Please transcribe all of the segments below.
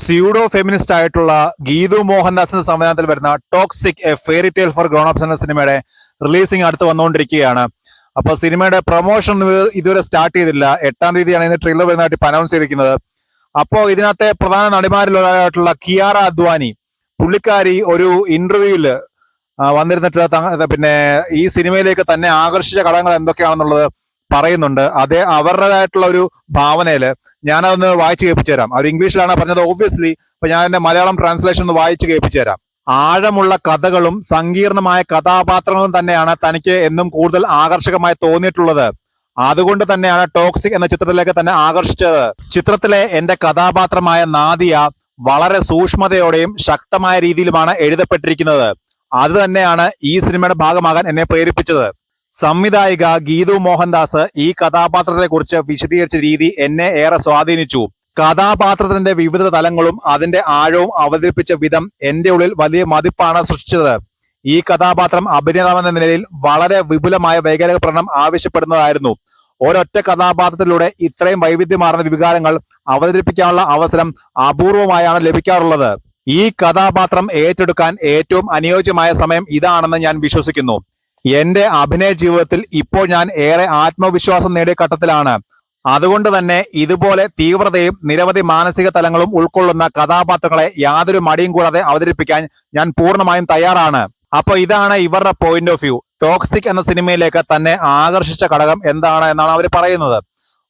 Pseudo feminist ആയിട്ടുള്ള ഗീതു മോഹൻദാസിന്റെ സംവിധാനത്തിൽ വരുന്ന toxic A fairy tale four grown ups എന്ന സിനിമയുടെ റിലീസിംഗ് അടുത്ത് വന്നുകൊണ്ടിരിക്കുകയാണ്. അപ്പൊ സിനിമയുടെ പ്രൊമോഷൻ ഇതുവരെ സ്റ്റാർട്ട് ചെയ്തില്ല. 8-ാം തീയതിയാണ് ഇതിന്റെ ട്രെയിലർ വരുന്നതായിട്ട് അനൗൺസ് ചെയ്തിരിക്കുന്നത്. അപ്പോൾ ഇതിനകത്തെ പ്രധാന നടിമാരിലൊരാളായിട്ടുള്ള കിയാറ അദ്വാനി, പുള്ളിക്കാരി ഒരു ഇന്റർവ്യൂവില് വന്നിരുന്നിട്ട് പിന്നെ ഈ സിനിമയിലേക്ക് തന്നെ ആകർഷിച്ച ഘടകങ്ങൾ എന്തൊക്കെയാണെന്നുള്ളത് പറയുന്നുണ്ട്. അതേ അവരുടേതായിട്ടുള്ള ഒരു ഭാവനയില് ഞാനതൊന്ന് വായിച്ചു കേൾപ്പിച്ചു തരാം. അവർ ഇംഗ്ലീഷിലാണ് പറഞ്ഞത് ഓബ്വിയസ്ലി. അപ്പൊ ഞാൻ എന്റെ മലയാളം ട്രാൻസ്ലേഷൻ ഒന്ന് വായിച്ചു കേൾപ്പിച്ചു തരാം. ആഴമുള്ള കഥകളും സങ്കീർണമായ കഥാപാത്രങ്ങളും തന്നെയാണ് തനിക്ക് എന്നും കൂടുതൽ ആകർഷകമായി തോന്നിയിട്ടുള്ളത്. അതുകൊണ്ട് തന്നെയാണ് ടോക്സിക് എന്ന ചിത്രത്തിലേക്ക് തന്നെ ആകർഷിച്ചത്. ചിത്രത്തിലെ എന്റെ കഥാപാത്രമായ നാദിയ വളരെ സൂക്ഷ്മതയോടെയും ശക്തമായ രീതിയിലുമാണ് എഴുതപ്പെട്ടിരിക്കുന്നത്. അത് തന്നെയാണ് ഈ സിനിമയുടെ ഭാഗമാകാൻ എന്നെ പ്രേരിപ്പിച്ചത്. സംവിധായിക ഗീതു മോഹൻദാസ് ഈ കഥാപാത്രത്തെ കുറിച്ച് വിശദീകരിച്ച രീതി എന്നെ ഏറെ സ്വാധീനിച്ചു. കഥാപാത്രത്തിന്റെ വിവിധ തലങ്ങളും അതിന്റെ ആഴവും അവതരിപ്പിച്ച വിധം എന്റെ ഉള്ളിൽ വലിയ മതിപ്പാണ് സൃഷ്ടിച്ചത്. ഈ കഥാപാത്രം അഭിനേതാവെന്ന നിലയിൽ വളരെ വിപുലമായ വൈകാരിക പഠനം ആവശ്യപ്പെടുന്നതായിരുന്നു. ഒരൊറ്റ കഥാപാത്രത്തിലൂടെ ഇത്രയും വൈവിധ്യമാർന്ന വികാരങ്ങൾ അവതരിപ്പിക്കാനുള്ള അവസരം അപൂർവമായാണ് ലഭിക്കാറുള്ളത്. ഈ കഥാപാത്രം ഏറ്റെടുക്കാൻ ഏറ്റവും അനുയോജ്യമായ സമയം ഇതാണെന്ന് ഞാൻ വിശ്വസിക്കുന്നു. എന്റെ അഭിനയ ജീവിതത്തിൽ ഇപ്പോൾ ഞാൻ ഏറെ ആത്മവിശ്വാസം നേടിയ ഘട്ടത്തിലാണ്. അതുകൊണ്ട് തന്നെ ഇതുപോലെ തീവ്രതയും നിരവധി മാനസിക തലങ്ങളും ഉൾക്കൊള്ളുന്ന കഥാപാത്രങ്ങളെ യാതൊരു മടിയും കൂടാതെ അവതരിപ്പിക്കാൻ ഞാൻ പൂർണ്ണമായും തയ്യാറാണ്. അപ്പൊ ഇതാണ് ഇവരുടെ പോയിന്റ് ഓഫ് വ്യൂ. ടോക്സിക് എന്ന സിനിമയിലേക്ക് തന്നെ ആകർഷിച്ച ഘടകം എന്താണ് എന്നാണ് അവർ പറയുന്നത്.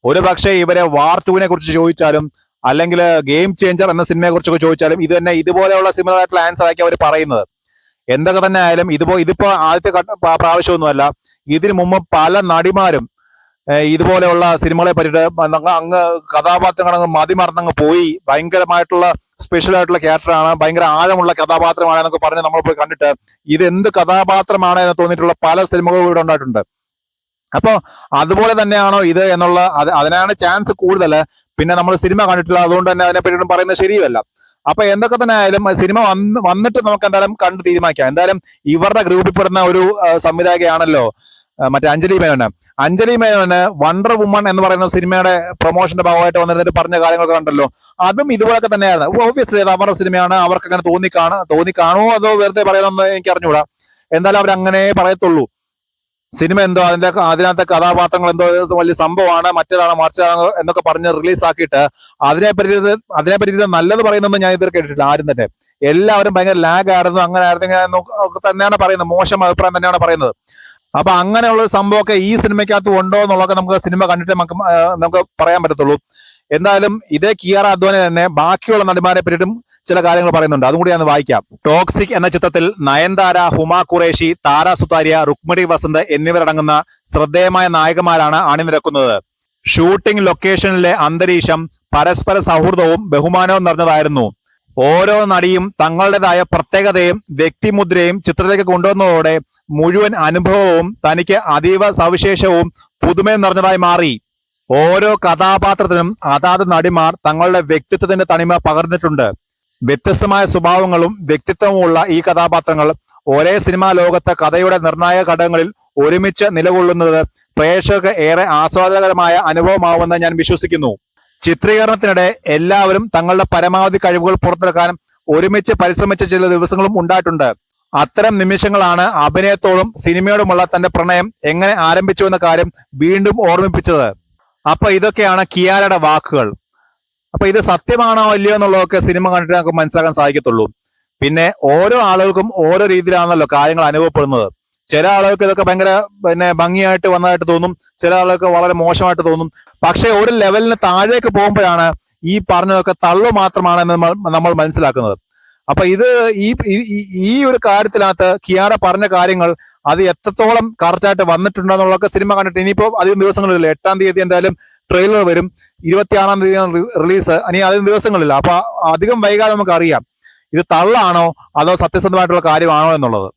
ഒരു പക്ഷേ ഇവരെ വാർ 2-നെ കുറിച്ച് ചോദിച്ചാലും അല്ലെങ്കിൽ ഗെയിം ചേഞ്ചർ എന്ന സിനിമയെ കുറിച്ചൊക്കെ ചോദിച്ചാലും ഇത് തന്നെ ഇതുപോലെയുള്ള സിമിലർ ആയിട്ടുള്ള ആൻസർ ആക്കി അവർ പറയുന്നത്. എന്തൊക്കെ തന്നെ ആയാലും ഇതിപ്പോ ആദ്യത്തെ പ്രാവശ്യമൊന്നുമല്ല. ഇതിനു മുമ്പ് പല നടിമാരും ഇതുപോലെയുള്ള സിനിമകളെ പറ്റിയിട്ട് അങ്ങ് കഥാപാത്രങ്ങൾ മതിമറന്നങ്ങ് പോയി, ഭയങ്കരമായിട്ടുള്ള സ്പെഷ്യൽ ആയിട്ടുള്ള ക്യാരക്ടറാണ്, ഭയങ്കര ആഴമുള്ള കഥാപാത്രമാണ് എന്നൊക്കെ പറഞ്ഞ് നമ്മൾ പോയി കണ്ടിട്ട് ഇത് എന്ത് കഥാപാത്രമാണ് എന്ന് തോന്നിയിട്ടുള്ള പല സിനിമകളും ഇവിടെ ഉണ്ടായിട്ടുണ്ട്. അപ്പൊ അതുപോലെ തന്നെയാണോ ഇത് എന്നുള്ള അതിനാണ് ചാൻസ് കൂടുതൽ. പിന്നെ നമ്മൾ സിനിമ കണ്ടിട്ടില്ല, അതുകൊണ്ട് തന്നെ അതിനെ പറ്റിയിട്ടും പറയുന്നത് ശരിയല്ല. അപ്പൊ എന്തൊക്കെ തന്നെ ആയാലും സിനിമ വന്നിട്ട് നമുക്ക് എന്തായാലും കണ്ട് തീരുമാനിക്കാം. എന്തായാലും ഇവരുടെ ഗ്രൂപ്പിൽ പെടുന്ന ഒരു സംവിധായകയാണല്ലോ മറ്റേ അഞ്ജലി മേനോന് വണ്ടർ വുമൺ എന്ന് പറയുന്ന സിനിമയുടെ പ്രൊമോഷന്റെ ഭാഗമായിട്ട് വന്നിരുന്നിട്ട് പറഞ്ഞ കാര്യങ്ങളൊക്കെ കണ്ടല്ലോ. അതും ഇതുപോലൊക്കെ തന്നെയായിരുന്നു. ഓബ്വിയസ്ലി അത് അവരുടെ സിനിമയാണ്, അവർക്ക് അങ്ങനെ തോന്നിക്കാണോ അതോ വെറുതെ പറയുന്നതെന്ന് എനിക്ക് അറിഞ്ഞുകൂടാ. എന്തായാലും അവരങ്ങനെ പറയത്തുള്ളൂ. സിനിമ എന്തോ അതിനകത്തെ കഥാപാത്രങ്ങൾ എന്തോ വലിയ സംഭവമാണ്, മറ്റേതാണ് മറിച്ചതാണ് എന്നൊക്കെ പറഞ്ഞ് റിലീസാക്കിയിട്ട് അതിനെപ്പറ്റി നല്ലത് പറയുന്നൊന്നും ഞാൻ ഇതുവരെ കേട്ടിട്ടില്ല ആരും തന്നെ. എല്ലാവരും ഭയങ്കര ലാഗ് ആയിരുന്നു, അങ്ങനെ ആയിരുന്നു ഒക്കെ തന്നെയാണ് പറയുന്നത്, മോശം അഭിപ്രായം തന്നെയാണ് പറയുന്നത്. അപ്പൊ അങ്ങനെയുള്ള ഒരു സംഭവമൊക്കെ ഈ സിനിമയ്ക്കകത്ത് ഉണ്ടോ എന്നുള്ളതൊക്കെ നമുക്ക് സിനിമ കണ്ടിട്ട് നമുക്ക് പറയാൻ പറ്റത്തുള്ളൂ. എന്തായാലും ഇതേ കിയാറ അദ്വാനി തന്നെ ബാക്കിയുള്ള നടിമാരെ പറ്റിയിട്ടും ചില കാര്യങ്ങൾ പറയുന്നുണ്ട്. അതും കൂടി ഞാൻ വായിക്കാം. ടോക്സിക് എന്ന ചിത്രത്തിൽ നയൻതാര, ഹുമ ഖുറേഷി, താര സുതാരിയ, രുക്മിണി വസന്ത് എന്നിവരടങ്ങുന്ന ശ്രദ്ധേയമായ നായകന്മാരാണ് അണിനിരക്കുന്നത്. ഷൂട്ടിംഗ് ലൊക്കേഷനിലെ അന്തരീക്ഷം പരസ്പര സൗഹൃദവും ബഹുമാനവും നിറഞ്ഞതായിരുന്നു. ഓരോ നടിയും തങ്ങളുടേതായ പ്രത്യേകതയും വ്യക്തിമുദ്രയും ചിത്രത്തിലേക്ക് കൊണ്ടുവന്നതോടെ മുഴുവൻ അനുഭവവും തനിക്ക് അതീവ സവിശേഷവും പുതുമയും നിറഞ്ഞതായി മാറി. ഓരോ കഥാപാത്രത്തിനും അതാത് നടിമാർ തങ്ങളുടെ വ്യക്തിത്വത്തിന്റെ തനിമ പകർന്നിട്ടുണ്ട്. വ്യത്യസ്തമായ സ്വഭാവങ്ങളും വ്യക്തിത്വമുള്ള ഈ കഥാപാത്രങ്ങൾ ഒരേ സിനിമാ ലോകത്തെ കഥയുടെ നിർണായക ഘടകങ്ങളിൽ ഒരുമിച്ച് നിലകൊള്ളുന്നത് പ്രേക്ഷകർക്ക് ഏറെ ആസ്വാദകരമായ അനുഭവമാവുമെന്ന് ഞാൻ വിശ്വസിക്കുന്നു. ചിത്രീകരണത്തിനിടെ എല്ലാവരും തങ്ങളുടെ പരമാവധി കഴിവുകൾ പുറത്തെടുക്കാൻ ഒരുമിച്ച് പരിശ്രമിച്ച ചില ദിവസങ്ങളും ഉണ്ടായിട്ടുണ്ട്. അത്തരം നിമിഷങ്ങളാണ് അഭിനയത്തോടും സിനിമയോടുമുള്ള തന്റെ പ്രണയം എങ്ങനെ ആരംഭിച്ചു എന്ന കാര്യം വീണ്ടും ഓർമ്മിപ്പിച്ചത്. അപ്പൊ ഇതൊക്കെയാണ് കിയാരയുടെ വാക്കുകൾ. അപ്പൊ ഇത് സത്യമാണോ അല്ലയോ എന്നുള്ളതൊക്കെ സിനിമ കണ്ടിട്ട് നമുക്ക് മനസ്സിലാക്കാൻ സാധിക്കത്തുള്ളൂ. പിന്നെ ഓരോ ആളുകൾക്കും ഓരോ രീതിയിലാണല്ലോ കാര്യങ്ങൾ അനുഭവപ്പെടുന്നത്. ചില ആളുകൾക്ക് ഇതൊക്കെ ഭയങ്കര ഭംഗിയായിട്ട് വന്നതായിട്ട് തോന്നും, ചില ആളുകൾക്ക് വളരെ മോശമായിട്ട് തോന്നും. പക്ഷെ ഒരു ലെവലിന് താഴേക്ക് പോകുമ്പോഴാണ് ഈ പറഞ്ഞതൊക്കെ തള്ളു മാത്രമാണെന്ന് നമ്മൾ മനസ്സിലാക്കുന്നത്. അപ്പൊ ഇത് ഈ ഒരു കാര്യത്തിനകത്ത് കിയാറ പറഞ്ഞ കാര്യങ്ങൾ അത് എത്രത്തോളം കറക്റ്റായിട്ട് വന്നിട്ടുണ്ടെന്നുള്ളതൊക്കെ സിനിമ കണ്ടിട്ട് ഇനിയിപ്പോ അധികം ദിവസങ്ങളില്ല. 8-ാം തീയതി എന്തായാലും ട്രെയിലർ വരും, 26-ാം തീയതി റിലീസ്, ഇനി അധികം ദിവസങ്ങളില്ല. അപ്പൊ അധികം വൈകാതെ നമുക്ക് അറിയാം ഇത് തള്ളാണോ അതോ സത്യസന്ധമായിട്ടുള്ള കാര്യമാണോ എന്നുള്ളത്.